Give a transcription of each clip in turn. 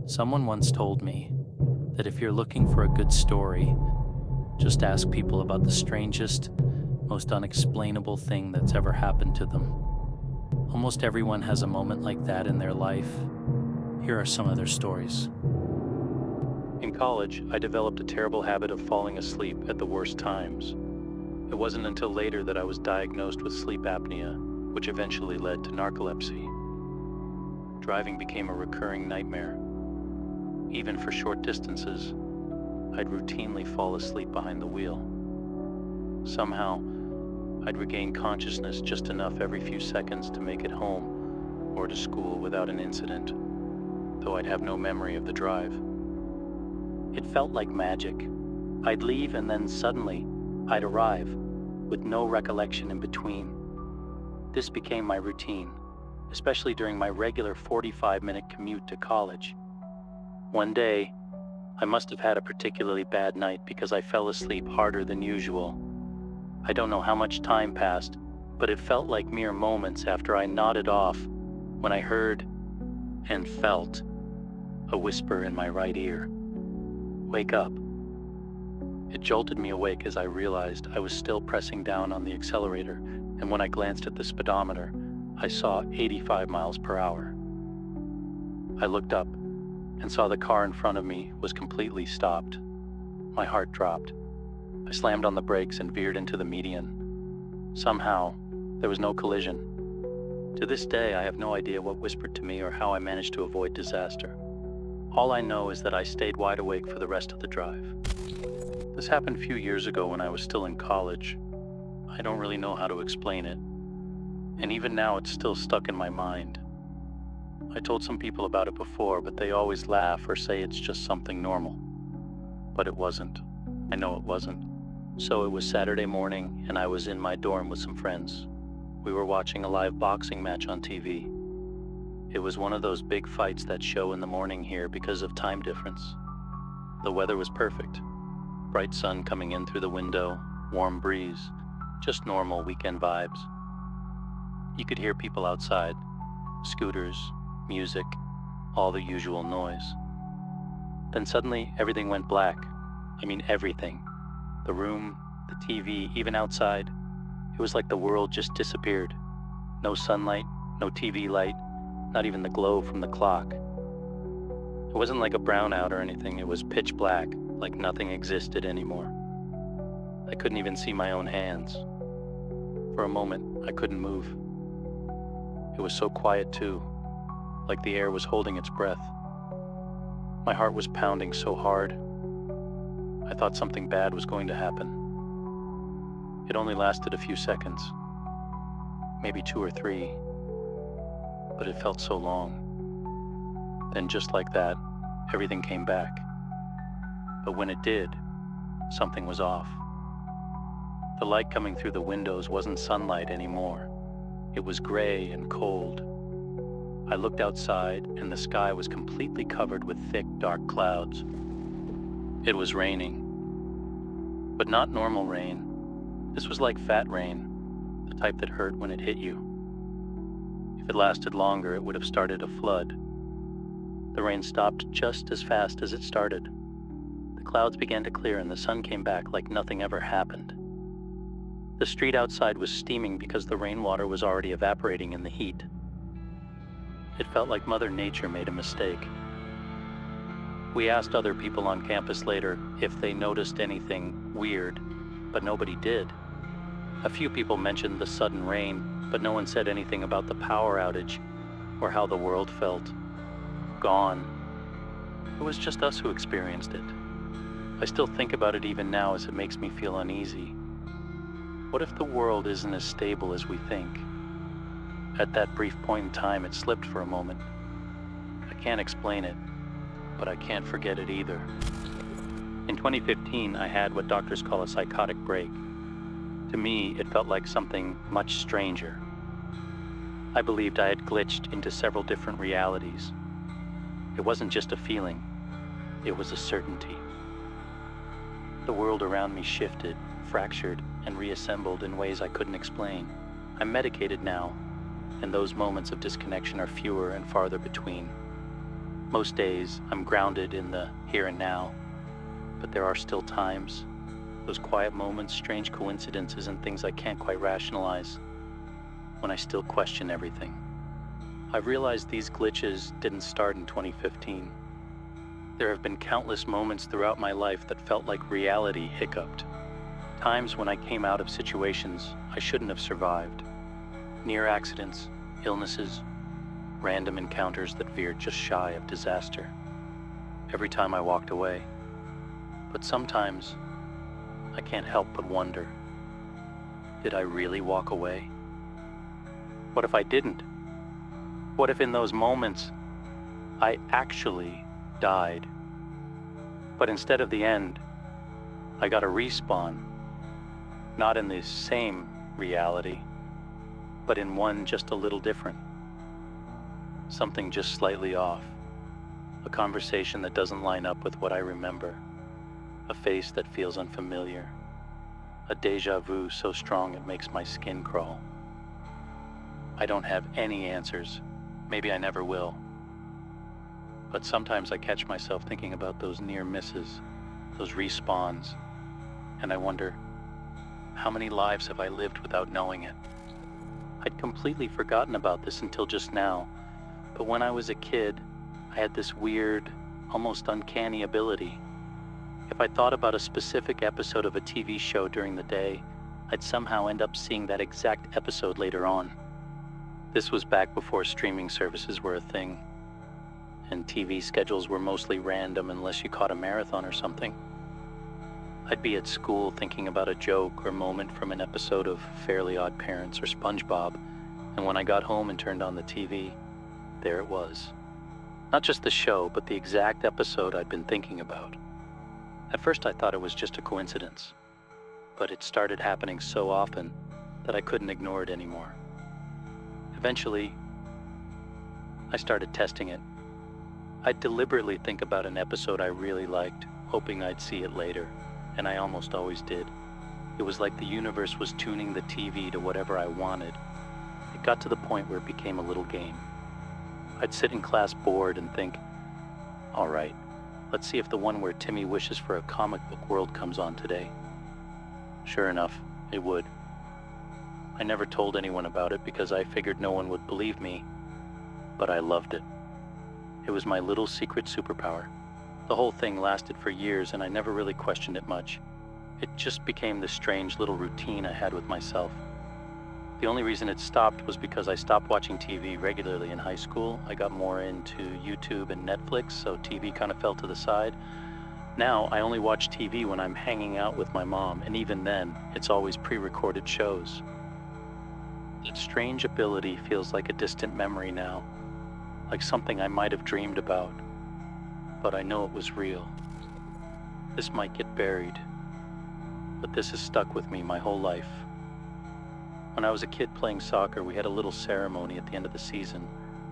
Someone once told me that if you're looking for a good story, just ask people about the strangest, most unexplainable thing that's ever happened to them. Almost everyone has a moment like that in their life. Here are some of their stories. In college, I developed a terrible habit of falling asleep at the worst times. It wasn't until later that I was diagnosed with sleep apnea, which eventually led to narcolepsy. Driving became a recurring nightmare. Even for short distances, I'd routinely fall asleep behind the wheel. Somehow, I'd regain consciousness just enough every few seconds to make it home or to school without an incident, though I'd have no memory of the drive. It felt like magic. I'd leave and then suddenly I'd arrive, with no recollection in between. This became my routine, especially during my regular 45-minute commute to college. One day, I must have had a particularly bad night because I fell asleep harder than usual. I don't know how much time passed, but it felt like mere moments after I nodded off when I heard and felt a whisper in my right ear. "Wake up." It jolted me awake as I realized I was still pressing down on the accelerator, and when I glanced at the speedometer, I saw 85 miles per hour. I looked up and saw the car in front of me was completely stopped. My heart dropped. I slammed on the brakes and veered into the median. Somehow, there was no collision. To this day, I have no idea what whispered to me or how I managed to avoid disaster. All I know is that I stayed wide awake for the rest of the drive. This happened a few years ago when I was still in college. I don't really know how to explain it, and even now it's still stuck in my mind. I told some people about it before, but they always laugh or say it's just something normal. But it wasn't. I know it wasn't. So it was Saturday morning, and I was in my dorm with some friends. We were watching a live boxing match on TV. It was one of those big fights that show in the morning here because of time difference. The weather was perfect. Bright sun coming in through the window, warm breeze, just normal weekend vibes. You could hear people outside, scooters, music, all the usual noise. Then suddenly everything went black. I mean everything. The room, the TV, even outside. It was like the world just disappeared. No sunlight, no TV light, not even the glow from the clock. It wasn't like a brownout or anything. It was pitch black, like nothing existed anymore. I couldn't even see my own hands. For a moment, I couldn't move. It was so quiet too, like the air was holding its breath. My heart was pounding so hard. I thought something bad was going to happen. It only lasted a few seconds, maybe 2 or 3, but it felt so long. Then just like that, everything came back. But when it did, something was off. The light coming through the windows wasn't sunlight anymore. It was gray and cold. I looked outside, and the sky was completely covered with thick, dark clouds. It was raining. But not normal rain. This was like fat rain, the type that hurt when it hit you. If it lasted longer, it would have started a flood. The rain stopped just as fast as it started. The clouds began to clear, and the sun came back like nothing ever happened. The street outside was steaming because the rainwater was already evaporating in the heat. It felt like Mother Nature made a mistake. We asked other people on campus later if they noticed anything weird, but nobody did. A few people mentioned the sudden rain, but no one said anything about the power outage or how the world felt. Gone. It was just us who experienced it. I still think about it even now as it makes me feel uneasy. What if the world isn't as stable as we think? At that brief point in time, it slipped for a moment. I can't explain it, but I can't forget it either. In 2015, I had what doctors call a psychotic break. To me, it felt like something much stranger. I believed I had glitched into several different realities. It wasn't just a feeling, it was a certainty. The world around me shifted, fractured, and reassembled in ways I couldn't explain. I'm medicated now, and those moments of disconnection are fewer and farther between. Most days, I'm grounded in the here and now, but there are still times, those quiet moments, strange coincidences, and things I can't quite rationalize, when I still question everything. I've realized these glitches didn't start in 2015. There have been countless moments throughout my life that felt like reality hiccuped. Times when I came out of situations I shouldn't have survived. Near accidents, illnesses, random encounters that veered just shy of disaster. Every time I walked away. But sometimes, I can't help but wonder, did I really walk away? What if I didn't? What if in those moments, I actually died? But instead of the end, I got a respawn. Not in the same reality, but in one just a little different. Something just slightly off. A conversation that doesn't line up with what I remember. A face that feels unfamiliar. A deja vu so strong it makes my skin crawl. I don't have any answers. Maybe I never will. But sometimes I catch myself thinking about those near misses, those respawns, and I wonder, how many lives have I lived without knowing it? I'd completely forgotten about this until just now, but when I was a kid, I had this weird, almost uncanny ability. If I thought about a specific episode of a TV show during the day, I'd somehow end up seeing that exact episode later on. This was back before streaming services were a thing, and TV schedules were mostly random unless you caught a marathon or something. I'd be at school thinking about a joke or moment from an episode of Fairly Odd Parents or SpongeBob, and when I got home and turned on the TV, there it was. Not just the show, but the exact episode I'd been thinking about. At first I thought it was just a coincidence, but it started happening so often that I couldn't ignore it anymore. Eventually, I started testing it. I'd deliberately think about an episode I really liked, hoping I'd see it later, and I almost always did. It was like the universe was tuning the TV to whatever I wanted. It got to the point where it became a little game. I'd sit in class bored and think, all right, let's see if the one where Timmy wishes for a comic book world comes on today. Sure enough, it would. I never told anyone about it because I figured no one would believe me, but I loved it. It was my little secret superpower. The whole thing lasted for years and I never really questioned it much. It just became this strange little routine I had with myself. The only reason it stopped was because I stopped watching TV regularly in high school. I got more into YouTube and Netflix, so TV kind of fell to the side. Now I only watch TV when I'm hanging out with my mom, and even then, it's always pre-recorded shows. That strange ability feels like a distant memory now, like something I might have dreamed about, but I know it was real. This might get buried, but this has stuck with me my whole life. When I was a kid playing soccer, we had a little ceremony at the end of the season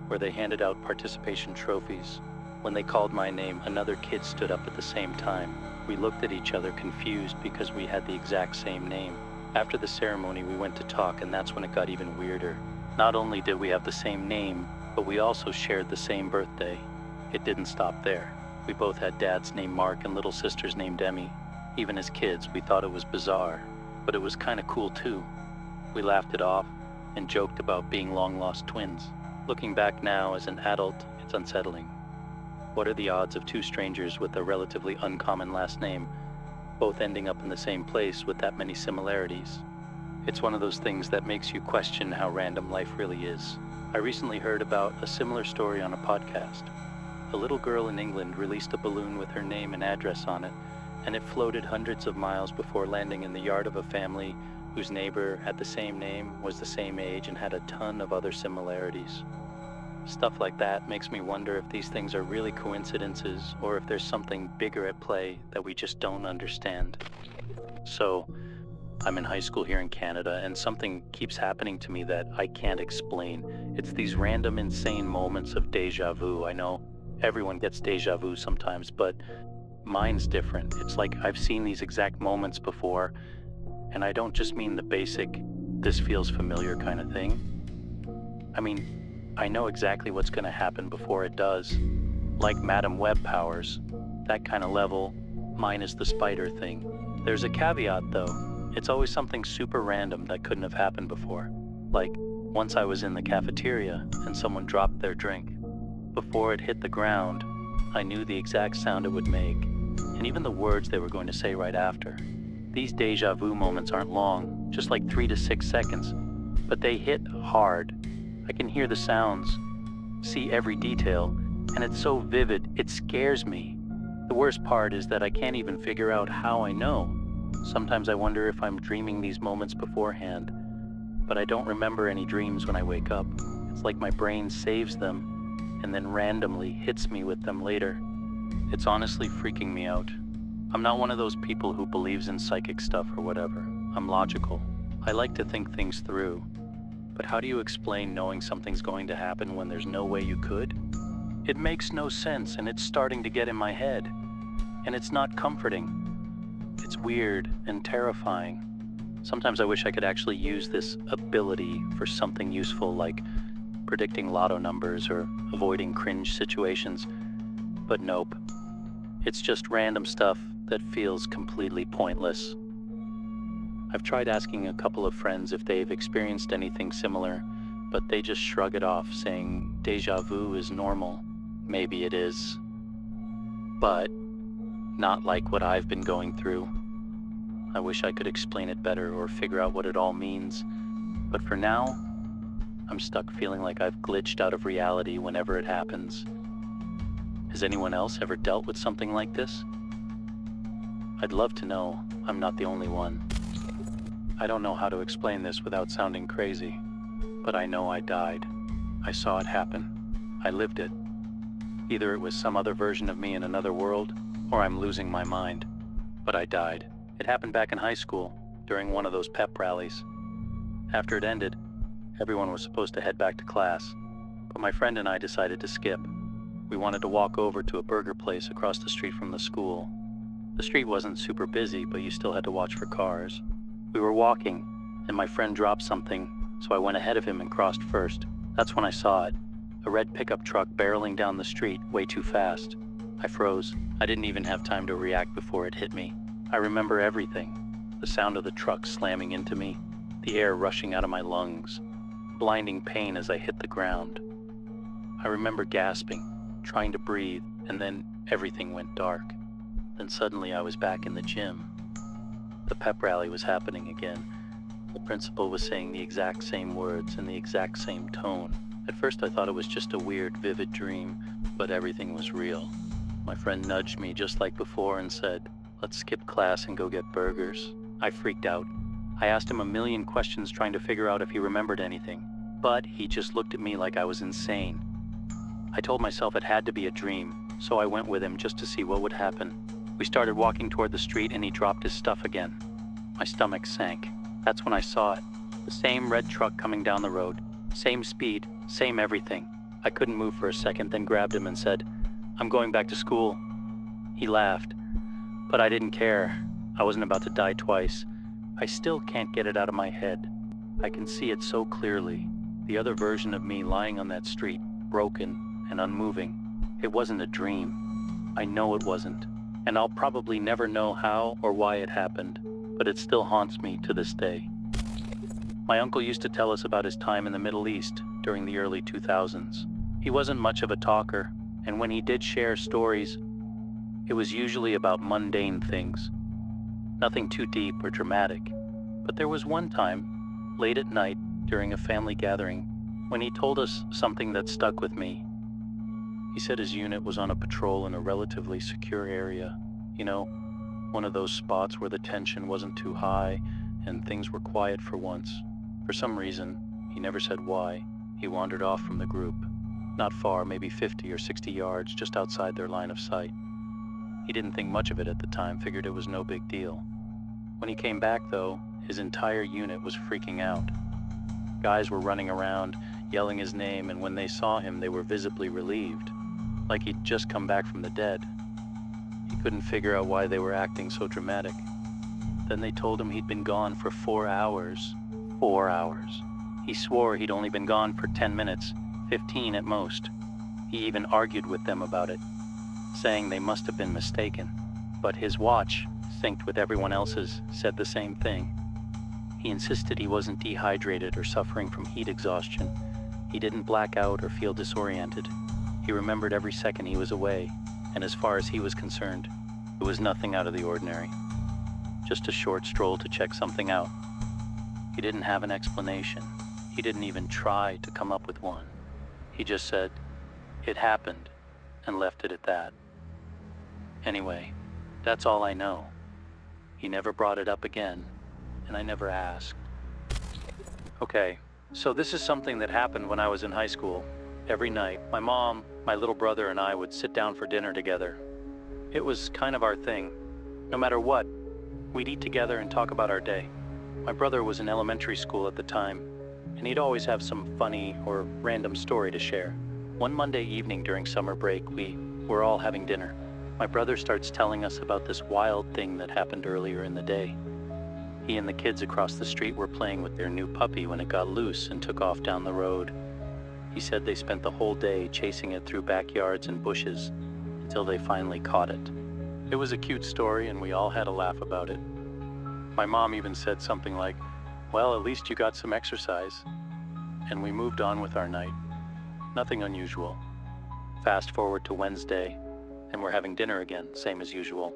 where they handed out participation trophies. When they called my name, another kid stood up at the same time. We looked at each other confused because we had the exact same name. After the ceremony, we went to talk, and that's when it got even weirder. Not only did we have the same name, but we also shared the same birthday. It didn't stop there. We both had dads named Mark and little sisters named Emmy. Even as kids, we thought it was bizarre, but it was kind of cool too. We laughed it off and joked about being long-lost twins. Looking back now as an adult, it's unsettling. What are the odds of two strangers with a relatively uncommon last name, both ending up in the same place with that many similarities? It's one of those things that makes you question how random life really is. I recently heard about a similar story on a podcast. A little girl in England released a balloon with her name and address on it, and it floated hundreds of miles before landing in the yard of a family whose neighbor had the same name, was the same age, and had a ton of other similarities. Stuff like that makes me wonder if these things are really coincidences or if there's something bigger at play that we just don't understand. So, I'm in high school here in Canada, and something keeps happening to me that I can't explain. It's these random, insane moments of deja vu. I know everyone gets deja vu sometimes, but mine's different. It's like I've seen these exact moments before, and I don't just mean the basic, this feels familiar kind of thing. I mean, I know exactly what's going to happen before it does, Like Madam Web powers, that kind of level, minus the spider thing. There's a caveat though, it's always something super random that couldn't have happened before. Like, once I was in the cafeteria and someone dropped their drink. Before it hit the ground, I knew the exact sound it would make, and even the words they were going to say right after. These deja vu moments aren't long, just like 3 to 6 seconds, but they hit hard. I can hear the sounds, see every detail, and it's so vivid, it scares me. The worst part is that I can't even figure out how I know. Sometimes I wonder if I'm dreaming these moments beforehand, but I don't remember any dreams when I wake up. It's like my brain saves them and then randomly hits me with them later. It's honestly freaking me out. I'm not one of those people who believes in psychic stuff or whatever. I'm logical. I like to think things through. But how do you explain knowing something's going to happen when there's no way you could? It makes no sense, and it's starting to get in my head. And it's not comforting. It's weird and terrifying. Sometimes I wish I could actually use this ability for something useful, like predicting lotto numbers or avoiding cringe situations. But nope. It's just random stuff that feels completely pointless. I've tried asking a couple of friends if they've experienced anything similar, but they just shrug it off, saying deja vu is normal. Maybe it is. But not like what I've been going through. I wish I could explain it better or figure out what it all means. But for now, I'm stuck feeling like I've glitched out of reality whenever it happens. Has anyone else ever dealt with something like this? I'd love to know I'm not the only one. I don't know how to explain this without sounding crazy, but I know I died. I saw it happen. I lived it. Either it was some other version of me in another world, or I'm losing my mind. But I died. It happened back in high school, during one of those pep rallies. After it ended, everyone was supposed to head back to class, but my friend and I decided to skip. We wanted to walk over to a burger place across the street from the school. The street wasn't super busy, but you still had to watch for cars. We were walking, and my friend dropped something, so I went ahead of him and crossed first. That's when I saw it. A red pickup truck barreling down the street way too fast. I froze. I didn't even have time to react before it hit me. I remember everything. The sound of the truck slamming into me, the air rushing out of my lungs, blinding pain as I hit the ground. I remember gasping, trying to breathe, and then everything went dark. Then suddenly I was back in the gym. The pep rally was happening again. The principal was saying the exact same words in the exact same tone. At first I thought it was just a weird, vivid dream, but everything was real. My friend nudged me just like before and said, "Let's skip class and go get burgers." I freaked out. I asked him a million questions trying to figure out if he remembered anything, but he just looked at me like I was insane. I told myself it had to be a dream, so I went with him just to see what would happen. We started walking toward the street and he dropped his stuff again. My stomach sank. That's when I saw it. The same red truck coming down the road. Same speed, same everything. I couldn't move for a second, then grabbed him and said, "I'm going back to school." He laughed, but I didn't care. I wasn't about to die twice. I still can't get it out of my head. I can see it so clearly. The other version of me lying on that street, broken and unmoving. It wasn't a dream. I know it wasn't. And I'll probably never know how or why it happened, but it still haunts me to this day. My uncle used to tell us about his time in the Middle East during the early 2000s. He wasn't much of a talker, and when he did share stories, it was usually about mundane things. Nothing too deep or dramatic. But there was one time, late at night during a family gathering, when he told us something that stuck with me. He said his unit was on a patrol in a relatively secure area. You know, one of those spots where the tension wasn't too high and things were quiet for once. For some reason, he never said why, he wandered off from the group. Not far, maybe 50 or 60 yards just outside their line of sight. He didn't think much of it at the time, figured it was no big deal. When he came back though, his entire unit was freaking out. Guys were running around, yelling his name, and when they saw him, they were visibly relieved, like he'd just come back from the dead. He couldn't figure out why they were acting so dramatic. Then they told him he'd been gone for 4 hours. 4 hours. He swore he'd only been gone for 10 minutes, 15 at most. He even argued with them about it, saying they must have been mistaken. But his watch, synced with everyone else's, said the same thing. He insisted he wasn't dehydrated or suffering from heat exhaustion. He didn't black out or feel disoriented. He remembered every second he was away, and as far as he was concerned, it was nothing out of the ordinary. Just a short stroll to check something out. He didn't have an explanation. He didn't even try to come up with one. He just said, "It happened," and left it at that. Anyway, that's all I know. He never brought it up again, and I never asked. Okay, so this is something that happened when I was in high school. Every night, my mom, my little brother, and I would sit down for dinner together. It was kind of our thing. No matter what, we'd eat together and talk about our day. My brother was in elementary school at the time, and he'd always have some funny or random story to share. One Monday evening during summer break, we were all having dinner. My brother starts telling us about this wild thing that happened earlier in the day. He and the kids across the street were playing with their new puppy when it got loose and took off down the road. He said they spent the whole day chasing it through backyards and bushes until they finally caught it. It was a cute story and we all had a laugh about it. My mom even said something like, "Well, at least you got some exercise." And we moved on with our night. Nothing unusual. Fast forward to Wednesday, and we're having dinner again, same as usual.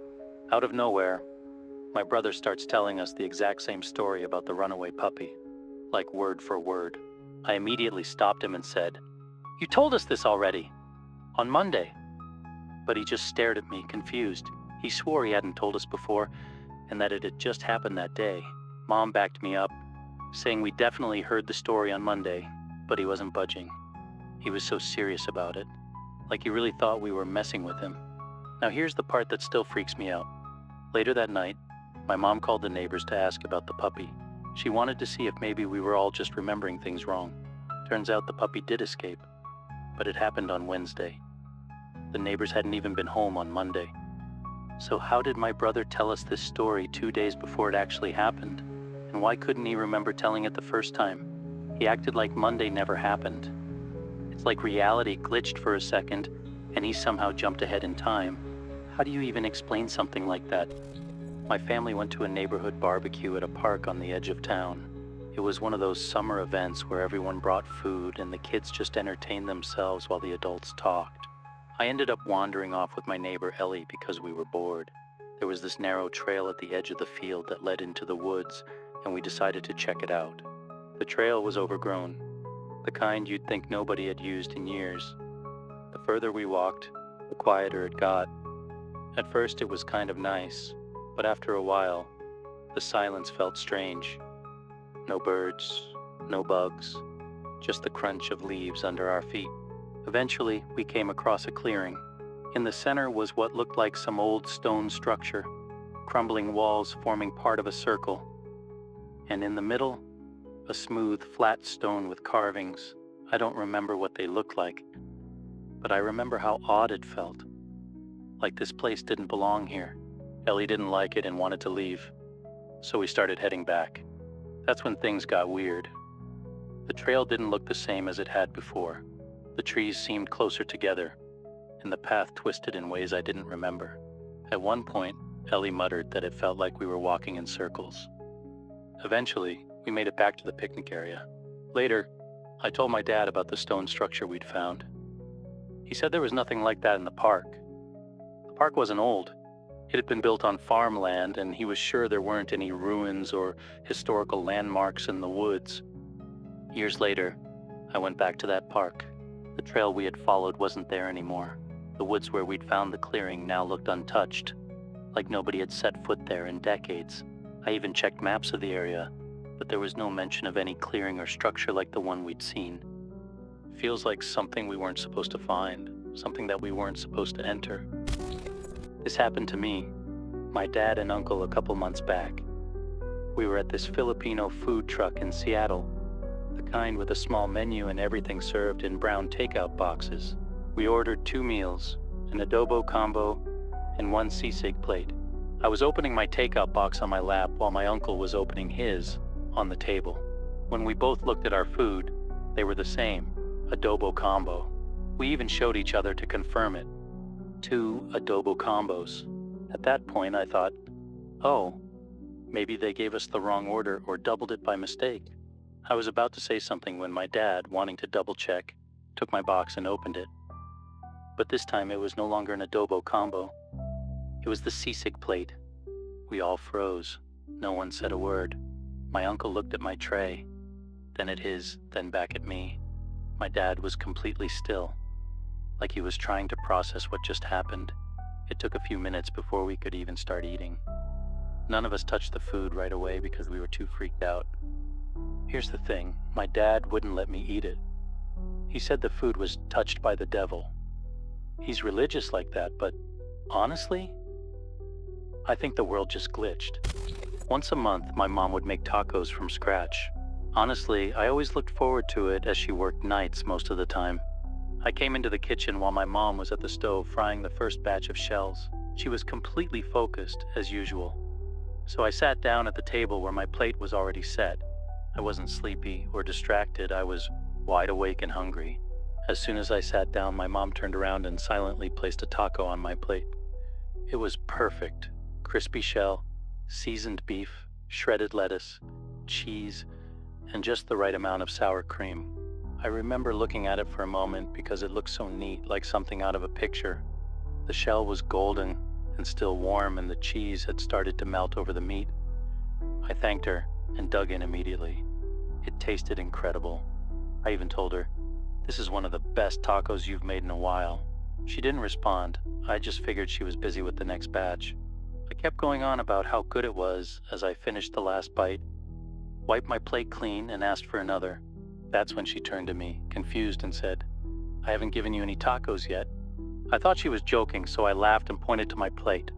Out of nowhere, my brother starts telling us the exact same story about the runaway puppy, like word for word. I immediately stopped him and said, "You told us this already, on Monday." But he just stared at me, confused. He swore he hadn't told us before, and that it had just happened that day. Mom backed me up, saying we definitely heard the story on Monday, but he wasn't budging. He was so serious about it, like he really thought we were messing with him. Now here's the part that still freaks me out. Later that night, my mom called the neighbors to ask about the puppy. She wanted to see if maybe we were all just remembering things wrong. Turns out the puppy did escape, but it happened on Wednesday. The neighbors hadn't even been home on Monday. So how did my brother tell us this story 2 days before it actually happened? And why couldn't he remember telling it the first time? He acted like Monday never happened. It's like reality glitched for a second, and he somehow jumped ahead in time. How do you even explain something like that? My family went to a neighborhood barbecue at a park on the edge of town. It was one of those summer events where everyone brought food and the kids just entertained themselves while the adults talked. I ended up wandering off with my neighbor Ellie because we were bored. There was this narrow trail at the edge of the field that led into the woods, and we decided to check it out. The trail was overgrown, the kind you'd think nobody had used in years. The further we walked, the quieter it got. At first it was kind of nice, but after a while, the silence felt strange. No birds, no bugs, just the crunch of leaves under our feet. Eventually, we came across a clearing. In the center was what looked like some old stone structure, crumbling walls forming part of a circle. And in the middle, a smooth, flat stone with carvings. I don't remember what they looked like, but I remember how odd it felt. Like this place didn't belong here. Ellie didn't like it and wanted to leave, so we started heading back. That's when things got weird. The trail didn't look the same as it had before. The trees seemed closer together, and the path twisted in ways I didn't remember. At one point, Ellie muttered that it felt like we were walking in circles. Eventually, we made it back to the picnic area. Later, I told my dad about the stone structure we'd found. He said there was nothing like that in the park. The park wasn't old. It had been built on farmland, and he was sure there weren't any ruins or historical landmarks in the woods. Years later, I went back to that park. The trail we had followed wasn't there anymore. The woods where we'd found the clearing now looked untouched, like nobody had set foot there in decades. I even checked maps of the area, but there was no mention of any clearing or structure like the one we'd seen. Feels like something we weren't supposed to find, something that we weren't supposed to enter. This happened to me, my dad and uncle a couple months back. We were at this Filipino food truck in Seattle, the kind with a small menu and everything served in brown takeout boxes. We ordered 2 meals, an adobo combo, and 1 sisig plate. I was opening my takeout box on my lap while my uncle was opening his on the table. When we both looked at our food, they were the same, adobo combo. We even showed each other to confirm it. 2 adobo combos. At that point, I thought, oh, maybe they gave us the wrong order or doubled it by mistake. I was about to say something when my dad, wanting to double check, took my box and opened it. But this time it was no longer an adobo combo. It was the seasick plate. We all froze. No one said a word. My uncle looked at my tray, then at his, then back at me. My dad was completely still, like he was trying to process what just happened. It took a few minutes before we could even start eating. None of us touched the food right away because we were too freaked out. Here's the thing, my dad wouldn't let me eat it. He said the food was touched by the devil. He's religious like that, but honestly, I think the world just glitched. Once a month, my mom would make tacos from scratch. Honestly, I always looked forward to it as she worked nights most of the time. I came into the kitchen while my mom was at the stove frying the first batch of shells. She was completely focused, as usual. So I sat down at the table where my plate was already set. I wasn't sleepy or distracted, I was wide awake and hungry. As soon as I sat down, my mom turned around and silently placed a taco on my plate. It was perfect. Crispy shell, seasoned beef, shredded lettuce, cheese, and just the right amount of sour cream. I remember looking at it for a moment because it looked so neat, like something out of a picture. The shell was golden and still warm, and the cheese had started to melt over the meat. I thanked her and dug in immediately. It tasted incredible. I even told her, "This is one of the best tacos you've made in a while." She didn't respond. I just figured she was busy with the next batch. I kept going on about how good it was as I finished the last bite, wiped my plate clean, and asked for another. That's when she turned to me, confused, and said, "I haven't given you any tacos yet." I thought she was joking, so I laughed and pointed to my plate.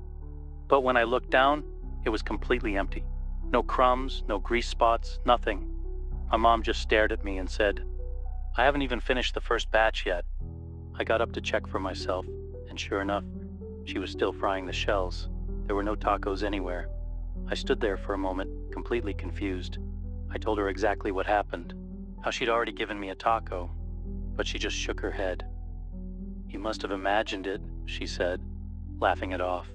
But when I looked down, it was completely empty. No crumbs, no grease spots, nothing. My mom just stared at me and said, "I haven't even finished the first batch yet." I got up to check for myself, and sure enough, she was still frying the shells. There were no tacos anywhere. I stood there for a moment, completely confused. I told her exactly what happened, how she'd already given me a taco, but she just shook her head. "You must have imagined it," she said, laughing it off.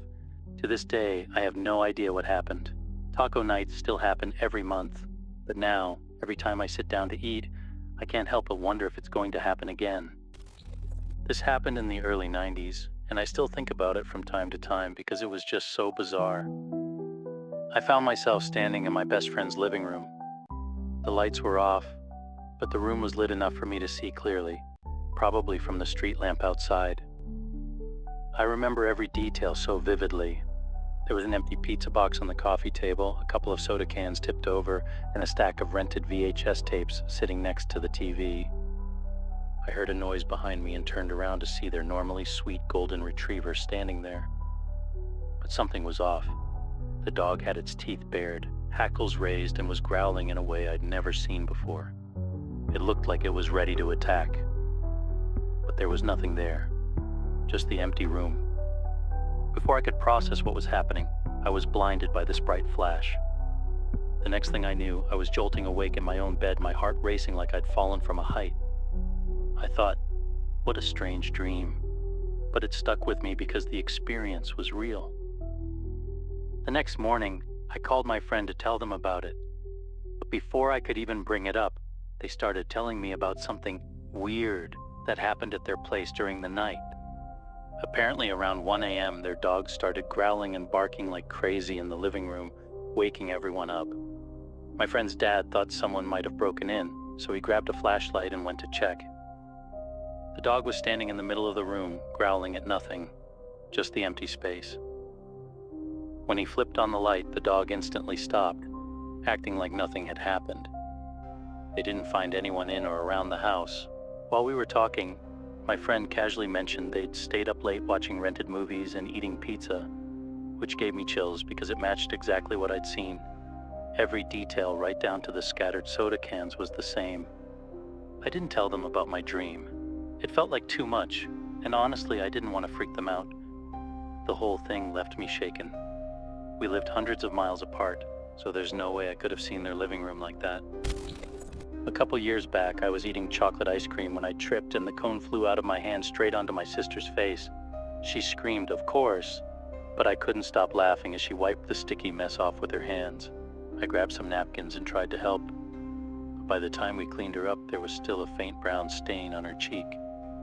To this day, I have no idea what happened. Taco nights still happen every month, but now, every time I sit down to eat, I can't help but wonder if it's going to happen again. This happened in the early 90s, and I still think about it from time to time because it was just so bizarre. I found myself standing in my best friend's living room. The lights were off, but the room was lit enough for me to see clearly, probably from the street lamp outside. I remember every detail so vividly. There was an empty pizza box on the coffee table, a couple of soda cans tipped over, and a stack of rented VHS tapes sitting next to the TV. I heard a noise behind me and turned around to see their normally sweet golden retriever standing there. But something was off. The dog had its teeth bared, hackles raised, and was growling in a way I'd never seen before. It looked like it was ready to attack. But there was nothing there, just the empty room. Before I could process what was happening, I was blinded by this bright flash. The next thing I knew, I was jolting awake in my own bed, my heart racing like I'd fallen from a height. I thought, what a strange dream. But it stuck with me because the experience was real. The next morning, I called my friend to tell them about it. But before I could even bring it up, they started telling me about something weird that happened at their place during the night. Apparently around 1 a.m., their dog started growling and barking like crazy in the living room, waking everyone up. My friend's dad thought someone might have broken in, so he grabbed a flashlight and went to check. The dog was standing in the middle of the room, growling at nothing, just the empty space. When he flipped on the light, the dog instantly stopped, acting like nothing had happened. They didn't find anyone in or around the house. While we were talking, my friend casually mentioned they'd stayed up late watching rented movies and eating pizza, which gave me chills because it matched exactly what I'd seen. Every detail, right down to the scattered soda cans, was the same. I didn't tell them about my dream. It felt like too much, and honestly, I didn't want to freak them out. The whole thing left me shaken. We lived hundreds of miles apart, so there's no way I could have seen their living room like that. A couple years back, I was eating chocolate ice cream when I tripped and the cone flew out of my hand straight onto my sister's face. She screamed, of course, but I couldn't stop laughing as she wiped the sticky mess off with her hands. I grabbed some napkins and tried to help, but by the time we cleaned her up, there was still a faint brown stain on her cheek.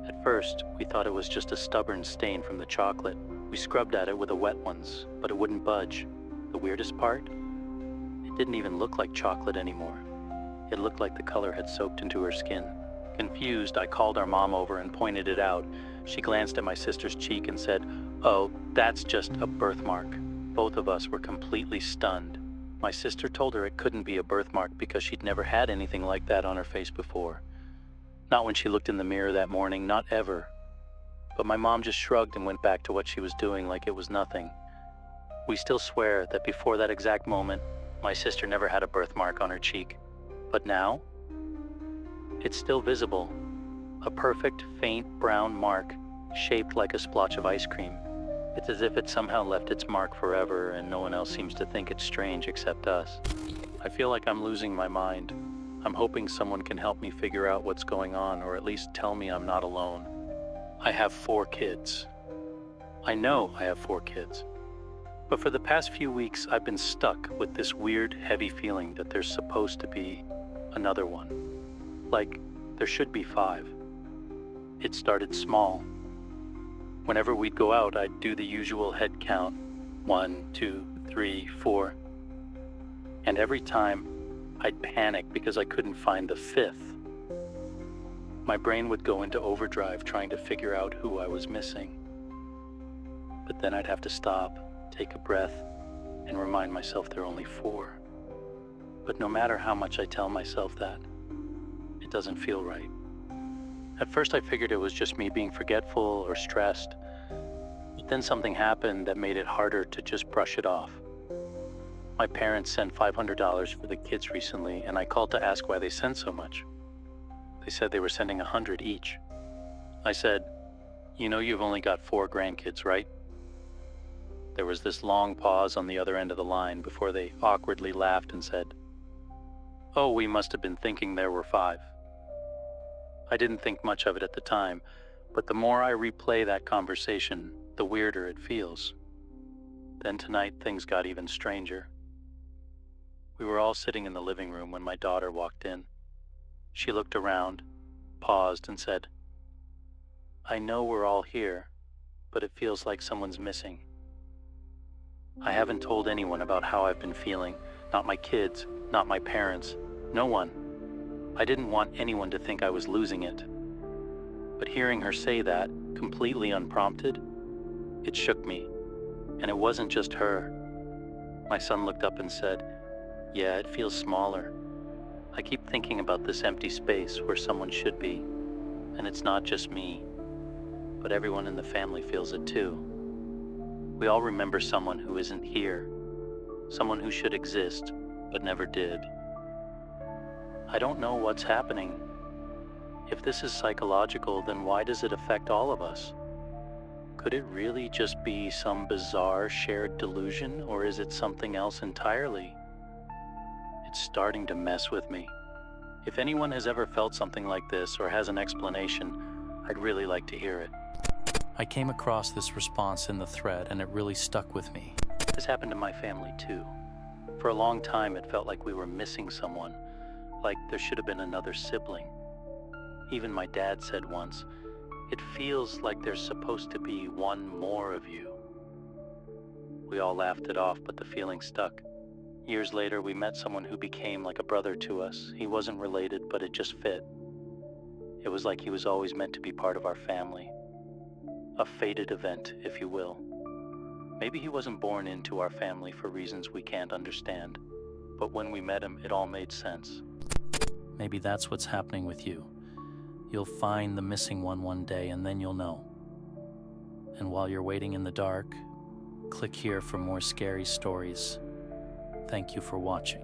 At first, we thought it was just a stubborn stain from the chocolate. We scrubbed at it with the wet ones, but it wouldn't budge. The weirdest part? It didn't even look like chocolate anymore. It looked like the color had soaked into her skin. Confused, I called our mom over and pointed it out. She glanced at my sister's cheek and said, "Oh, that's just a birthmark." Both of us were completely stunned. My sister told her it couldn't be a birthmark because she'd never had anything like that on her face before. Not when she looked in the mirror that morning, not ever. But my mom just shrugged and went back to what she was doing like it was nothing. We still swear that before that exact moment, my sister never had a birthmark on her cheek. But now, it's still visible. A perfect, faint brown mark shaped like a splotch of ice cream. It's as if it somehow left its mark forever and no one else seems to think it's strange except us. I feel like I'm losing my mind. I'm hoping someone can help me figure out what's going on, or at least tell me I'm not alone. I have 4 kids. I know I have 4 kids. But for the past few weeks, I've been stuck with this weird, heavy feeling that there's supposed to be another one. Like, there should be 5. It started small. Whenever we'd go out, I'd do the usual head count. 1, 2, 3, 4. And every time, I'd panic because I couldn't find the 5th. My brain would go into overdrive trying to figure out who I was missing. But then I'd have to stop, take a breath, and remind myself there are only 4. But no matter how much I tell myself that, it doesn't feel right. At first I figured it was just me being forgetful or stressed, but then something happened that made it harder to just brush it off. My parents sent $500 for the kids recently, and I called to ask why they sent so much. They said they were sending $100 each. I said, "You know you've only got 4 grandkids, right?" There was this long pause on the other end of the line before they awkwardly laughed and said, "Oh, we must have been thinking there were 5." I didn't think much of it at the time, but the more I replay that conversation, the weirder it feels. Then tonight, things got even stranger. We were all sitting in the living room when my daughter walked in. She looked around, paused, and said, "I know we're all here, but it feels like someone's missing." I haven't told anyone about how I've been feeling, not my kids, not my parents, no one. I didn't want anyone to think I was losing it. But hearing her say that, completely unprompted, it shook me. And it wasn't just her. My son looked up and said, "Yeah, it feels smaller. I keep thinking about this empty space where someone should be, and it's not just me, but everyone in the family feels it too. We all remember someone who isn't here, someone who should exist, but never did. I don't know what's happening. If this is psychological, then why does it affect all of us? Could it really just be some bizarre shared delusion, or is it something else entirely? It's starting to mess with me. If anyone has ever felt something like this or has an explanation, I'd really like to hear it." I came across this response in the thread and it really stuck with me. This happened to my family too. For a long time it felt like we were missing someone, like there should have been another sibling. Even my dad said once, "It feels like there's supposed to be one more of you." We all laughed it off, but the feeling stuck. Years later, we met someone who became like a brother to us. He wasn't related, but it just fit. It was like he was always meant to be part of our family. A fated event, if you will. Maybe he wasn't born into our family for reasons we can't understand, but when we met him, it all made sense. Maybe that's what's happening with you. You'll find the missing one day, and then you'll know. And while you're waiting in the dark, click here for more scary stories. Thank you for watching.